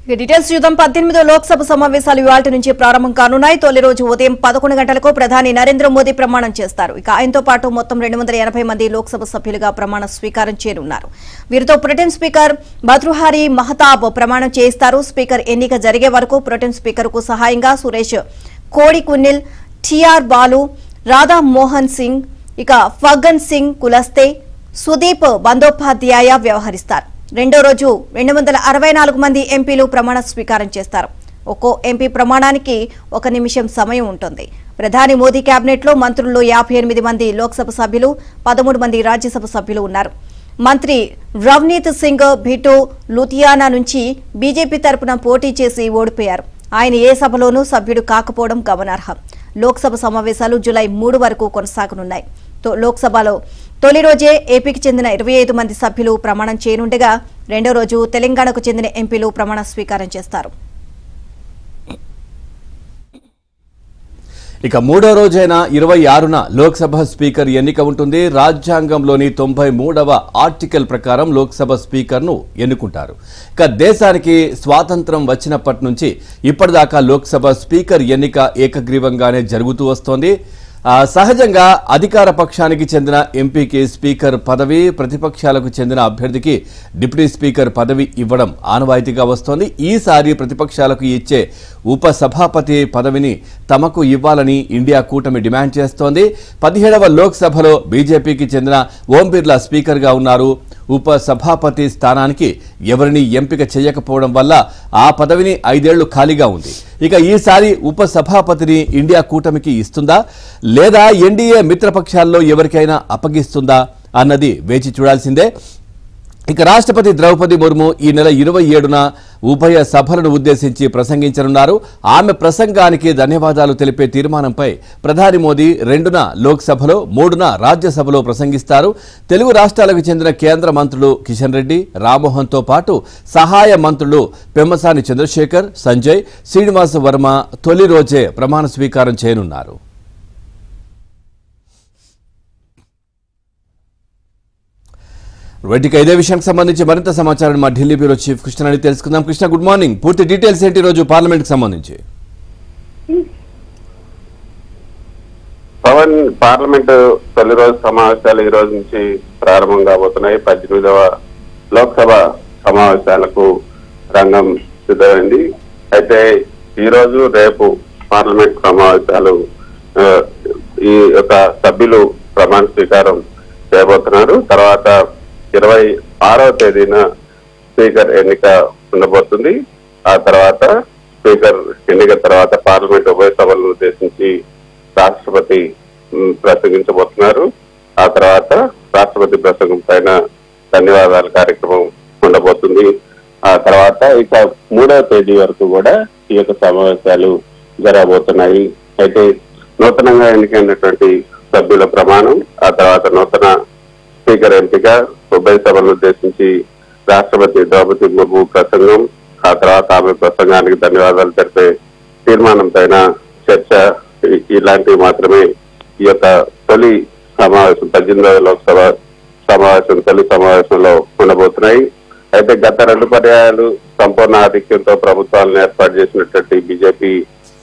Details చూద్దాం. 18వ లోక్సభ సమావేశాలు ఇవాల్టి నుంచి ప్రారంభం కానున్నాయి. తొలి రోజు ఉదయం 11 గంటలకు ప్రధాని నరేంద్ర మోదీ ప్రమాణం చేస్తారు. ఇక ఆయనతో పాటు మొత్తం 280 మంది లోక్సభ సభ్యులుగా ప్రమాణ స్వీకారం చేయనున్నారు. వీరితో ప్రొటెం స్పీకర్ భర్తృహారి మహతాబ్ ప్రమాణం చేయిస్తారు. స్పీకర్ ఎన్నిక జరిగే వరకు ప్రొటెం స్పీకర్ కు సహాయంగా సురేష్ కోడికున్నిల్, టిఆర్ బాలు, రాధా మోహన్ సింగ్, ఇక ఫగ్గన్ సింగ్ కులస్తే, సుదీప్ బందోపాధ్యాయ వ్యవహరిస్తారు. రెండో రోజు 264 మంది ఎంపీలు ప్రమాణ స్వీకారం చేస్తారు. ఒక్కో ఎంపీ ప్రమాణానికి 1 నిమిషం సమయం ఉంటుంది. ప్రధాని మోదీ కేబినెట్ లో మంత్రుల్లో 58 మంది లోక్సభ సభ్యులు, 13 మంది రాజ్యసభ సభ్యులు ఉన్నారు. మంత్రి రవ్నీత్ సింగ్ బిట్టు లూథియానా నుంచి బీజేపీ తరపున పోటీ చేసి ఓడిపోయారు. ఆయన ఏ సభలోనూ సభ్యుడు కాకపోవడం గమనార్హం. లోక్సభ సమావేశాలు జూలై 3 వరకు కొనసాగనున్నాయి. లోక్సభలో తొలి రోజే ఏపీకి చెందిన 25 మంది సభ్యులు ప్రమాణం చేయనుండగా రెండో రోజు తెలంగాణకు చెందిన ఎంపీలు ప్రమాణ స్వీకారం చేస్తారు. ఇక మూడో రోజైన 26న లోక్సభ స్పీకర్ ఎన్నిక ఉంటుంది. రాజ్యాంగంలోని 93వ ఆర్టికల్ ప్రకారం లోక్సభ స్పీకర్ను ఎన్నుకుంటారు. ఇక దేశానికి స్వాతంత్రం వచ్చినప్పటి నుంచి ఇప్పటిదాకా లోక్సభ స్పీకర్ ఎన్నిక ఏకగ్రీవంగానే జరుగుతూ వస్తోంది. సహజంగా అధికార పక్షానికి చెందిన ఎంపీకి స్పీకర్ పదవి, ప్రతిపక్షాలకు చెందిన అభ్యర్థికి డిప్యూటీ స్పీకర్ పదవి ఇవ్వడం ఆనవాయితీగా వస్తోంది. ఈసారి ప్రతిపక్షాలకు ఇచ్చే ఉపసభాపతి పదవిని తమకు ఇవ్వాలని ఇండియా కూటమి డిమాండ్ చేస్తోంది. 17వ లోక్సభలో బీజేపీకి చెందిన ఓం బిర్లా స్పీకర్గా ఉన్నారు. ఉపసభాపతి స్థానానికి ఎవరిని ఎంపిక చేయకపోవడం వల్ల ఆ పదవిని 5 ఏళ్లు ఖాళీగా ఉంది. ఇక ఈసారి ఉపసభాపతిని ఇండియా కూటమికి ఇస్తుందా లేదా ఎన్డీఏ మిత్రపక్షాల్లో ఎవరికైనా అప్పగిస్తుందా అన్నది వేచి చూడాల్సిందే. ఇక రాష్ట్రపతి ద్రౌపది ముర్ము ఈ నెల 27న ఉభయ సభలను ఉద్దేశించి ప్రసంగించనున్నారు. ఆమె ప్రసంగానికి ధన్యవాదాలు తెలిపే తీర్మానంపై ప్రధాని మోదీ 2న లోక్సభలో, 3న రాజ్యసభలో ప్రసంగిస్తారు. తెలుగు రాష్ట్రాలకు చెందిన కేంద్ర మంత్రులు కిషన్ రెడ్డి, రామ్మోహన్తో పాటు సహాయ మంత్రులు పెమ్మసాని చంద్రశేఖర్, సంజయ్, శ్రీనివాస వర్మ తొలి రోజే ప్రమాణ స్వీకారం చేయనున్నారు. ఇదే విషయానికి సంబంధించి మరింత సమాచారం మా ఢిల్లీ బ్యూరో చీఫ్ కృష్ణ అని తెలుసుకుందాం. Krishna, good morning. పూర్తి డీటెయిల్స్ ఏంటి రోజు పార్లమెంట్ కి సంబంధించి? పార్లమెంట్ తొలి రోజు సమావేశాలు ఈ రోజు నుంచి ప్రారంభం కాబోతున్నాయి. 18వ లోక్సభ సమావేశాలకు రంగం సిద్ధమైంది. అయితే ఈ రోజు రేపు పార్లమెంట్ సమావేశాలు ఈ యొక్క సభ్యులు ప్రమాణ స్వీకారం చేయబోతున్నారు. తర్వాత 26వ తేదీన స్పీకర్ ఎన్నిక ఉండబోతుంది. ఆ తర్వాత స్పీకర్ ఎన్నిక తర్వాత పార్లమెంట్ ఉభయ సభలను ఉద్దేశించి రాష్ట్రపతి ప్రసంగించబోతున్నారు. ఆ తర్వాత రాష్ట్రపతి ప్రసంగం పైన ధన్యవాదాల కార్యక్రమం ఉండబోతుంది. ఆ తర్వాత ఇక 3వ తేదీ వరకు కూడా ఈ యొక్క సమావేశాలు జరగబోతున్నాయి. అయితే నూతనంగా ఎన్నికైనటువంటి సభ్యుల ప్రమాణం, ఆ తర్వాత నూతన స్పీకర్ ఎంపిక, ఉభయ సభలను ఉద్దేశించి రాష్ట్రపతి ద్రౌపది ముర్ము ప్రసంగం, ఆ తర్వాత ఆమె ప్రసంగానికి ధన్యవాదాలు తెలిపే తీర్మానం పైన చర్చ, ఇలాంటివి మాత్రమే ఈ యొక్క తొలి సమావేశం 18వ లోక్సభ సమావేశం తొలి సమావేశంలో ఉండబోతున్నాయి. అయితే గత 2 పర్యాయాలు సంపూర్ణ ఆధిక్యంతో ప్రభుత్వాలను ఏర్పాటు చేసినటువంటి బీజేపీ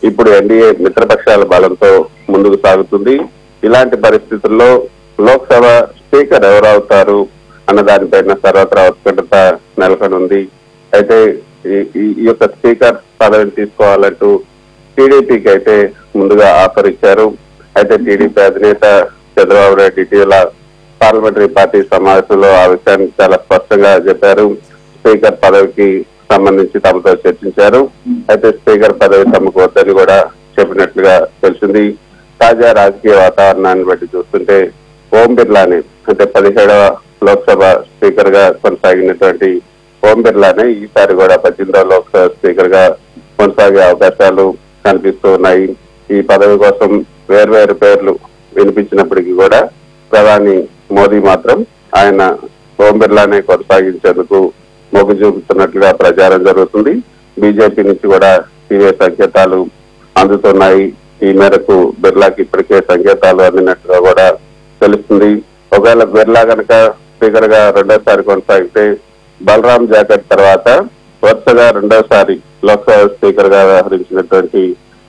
ఇప్పుడు ఎన్డీఏ మిత్రపక్షాల బలంతో ముందుకు సాగుతుంది. ఇలాంటి పరిస్థితుల్లో లోక్సభ స్పీకర్ ఎవరవుతారు అన్న దానిపైన సర్వత్రా ఉత్కంఠత నెలకొని ఉంది. అయితే ఈ యొక్క స్పీకర్ పదవిని తీసుకోవాలంటూ టీడీపీకి అయితే ముందుగా ఆఫర్ ఇచ్చారు. అయితే టీడీపీ అధినేత చంద్రబాబు నాయుడు ఇటీవల పార్లమెంటరీ పార్టీ సమావేశంలో ఆ విషయాన్ని చాలా స్పష్టంగా చెప్పారు. స్పీకర్ పదవికి సంబంధించి తమతో చర్చించారు. అయితే స్పీకర్ పదవి తమకు వద్దని కూడా చెప్పినట్లుగా తెలిసింది. తాజా రాజకీయ వాతావరణాన్ని బట్టి చూస్తుంటే ఓం బిర్లానే, అంటే 17వ లోక్సభ స్పీకర్ గా కొనసాగినటువంటి ఓం బిర్లానే ఈసారి కూడా 18వ లోక్సభ స్పీకర్ గా కొనసాగే అవకాశాలు కనిపిస్తూ ఉన్నాయి. ఈ పదవి కోసం వేర్వేరు పేర్లు వినిపించినప్పటికీ కూడా ప్రధాని మోదీ మాత్రం ఆయన ఓం బిర్లానే కొనసాగించేందుకు మొగ్గు చూపుతున్నట్లుగా ప్రచారం జరుగుతుంది. బీజేపీ నుంచి కూడా ఇవే సంకేతాలు అందుతున్నాయి. ఈ మేరకు బిర్లాకి ఇప్పటికే సంకేతాలు అందినట్టుగా కూడా తెలుస్తుంది. ఒకవేళ బిర్లా కనుక స్పీకర్ గా రెండోసారి కొనసాగితే బలరాం జాఖర్ తర్వాత వరుసగా రెండోసారి లోక్సభ స్పీకర్ గా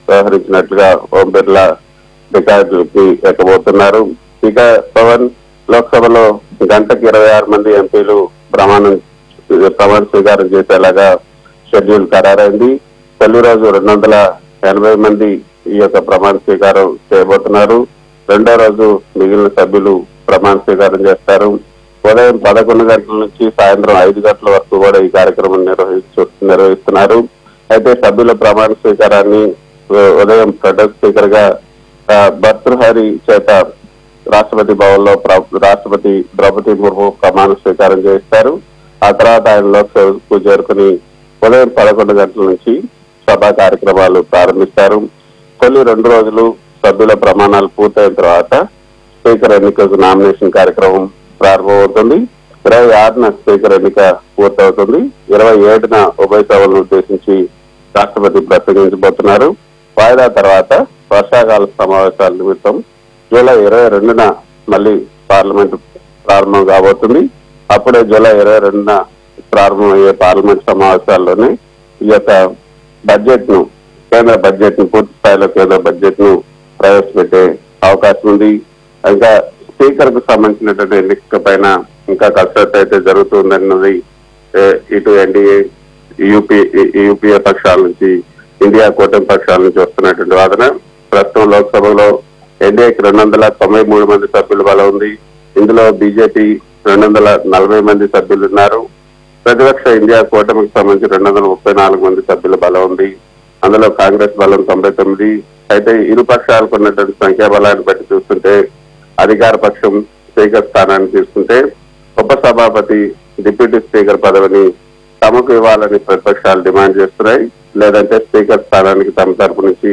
వ్యవహరించినట్లుగా ఓం బిర్లా రికార్డుకి ఎక్కబోతున్నారు. ఇక పవన్ లోక్సభలో గంటకి 26 మంది ఎంపీలు ప్రమాణ స్వీకారం చేసేలాగా షెడ్యూల్ ఖరారైంది. తొలి రోజు 280 మంది ఈ యొక్క ప్రమాణ స్వీకారం చేయబోతున్నారు. రెండో రోజు మిగిలిన సభ్యులు ప్రమాణ స్వీకారం చేస్తారు. ఉదయం 11 గంటల నుంచి సాయంత్రం 5 గంటల వరకు కూడా ఈ కార్యక్రమం నిర్వహిస్తున్నారు. అయితే సభ్యుల ప్రమాణ స్వీకారాన్ని ఉదయం ప్రొటెస్ట్ స్పీకర్ గా భర్తృహరి చేత రాష్ట్రపతి భవన్ లో రాష్ట్రపతి ద్రౌపది ముర్ము ప్రమాణ స్వీకారం చేస్తారు. ఆ తర్వాత ఆయన లోక్సభకు చేరుకుని ఉదయం 11 గంటల నుంచి సభా కార్యక్రమాలు ప్రారంభిస్తారు. తొలి 2 రోజులు సభ్యుల ప్రమాణాలు పూర్తయిన తర్వాత స్పీకర్ ఎన్నికకు నామినేషన్ కార్యక్రమం ప్రారంభమవుతుంది. 26న స్పీకర్ ఎన్నిక పూర్తవుతుంది. 27న ఉభయ సభలను ఉద్దేశించి రాష్ట్రపతి ప్రసంగించబోతున్నారు. వాయిదా తర్వాత వర్షాకాల సమావేశాల నిమిత్తం జూలై 22న మళ్ళీ పార్లమెంట్ ప్రారంభం కాబోతుంది. అప్పుడే జూలై 22న ప్రారంభమయ్యే పార్లమెంట్ సమావేశాల్లోనే ఈ యొక్క కేంద్ర బడ్జెట్ ను పూర్తి స్థాయిలో కేంద్ర బడ్జెట్ ను ప్రవేశపెట్టే అవకాశం ఉంది. ఇంకా స్పీకర్ కు సంబంధించినటువంటి ఎన్నిక పైన ఇంకా కసరత్తు అయితే జరుగుతుందన్నది ఇటు ఎన్డీఏ యూపీఏ పక్షాల నుంచి ఇండియా కూటమి పక్షాల నుంచి వస్తున్నటువంటి వాదన. ప్రస్తుతం లోక్సభలో ఎన్డీఏకి 293 మంది సభ్యుల బలం ఉంది. ఇందులో బీజేపీ 240 మంది సభ్యులు ఉన్నారు. ప్రతిపక్ష ఇండియా కూటమికి సంబంధించి 234 మంది సభ్యుల బలం ఉంది. అందులో కాంగ్రెస్ బలం 99. అయితే ఇరు పక్షాలకు ఉన్నటువంటి సంఖ్యాబలాన్ని బట్టి చూస్తుంటే అధికార పక్షం స్పీకర్ స్థానాన్ని తీసుకుంటే ఉపసభాపతి డిప్యూటీ స్పీకర్ పదవిని తమకు ఇవ్వాలని ప్రతిపక్షాలు డిమాండ్ చేస్తున్నాయి. లేదంటే స్పీకర్ స్థానానికి తమ తరపు నుంచి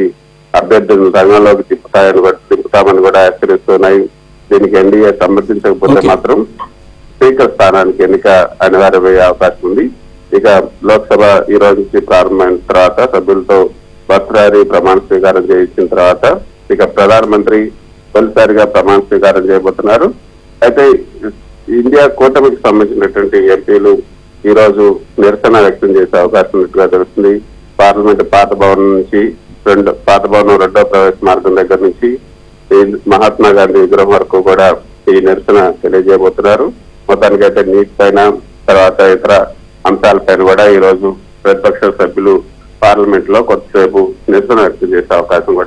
అభ్యర్థులను రంగంలోకి తిప్పుతామని కూడా హెచ్చరిస్తున్నాయి. దీనికి ఎన్డీఏ సమర్థించకపోతే మాత్రం స్పీకర్ స్థానానికి ఎన్నిక అనివార్యమయ్యే అవకాశం ఉంది. ఇక లోక్సభ ఈ రోజు నుంచి ప్రారంభమైన తర్వాత సభ్యులతో భర్తృహరి ప్రమాణ స్వీకారం చేయించిన తర్వాత ఇక ప్రధానమంత్రి తొలిసారిగా ప్రమాణ స్వీకారం చేయబోతున్నారు. అయితే ఇండియా కూటమికి సంబంధించినటువంటి ఎంపీలు ఈ రోజు నిరసన వ్యక్తం చేసే అవకాశం ఉన్నట్టుగా తెలుస్తుంది. పార్లమెంట్ పాత భవనం రెండో ప్రవేశ మార్గం దగ్గర నుంచి మహాత్మా గాంధీ విగ్రహం వరకు కూడా ఈ నిరసన తెలియజేయబోతున్నారు. మొత్తానికైతే నీటి పైన తర్వాత ఇతర అంశాలపైన కూడా ఈ రోజు ప్రతిపక్ష సభ్యులు పార్లమెంట్ లో కొద్దిసేపు నిరసన వ్యక్తం చేసే అవకాశం కూడా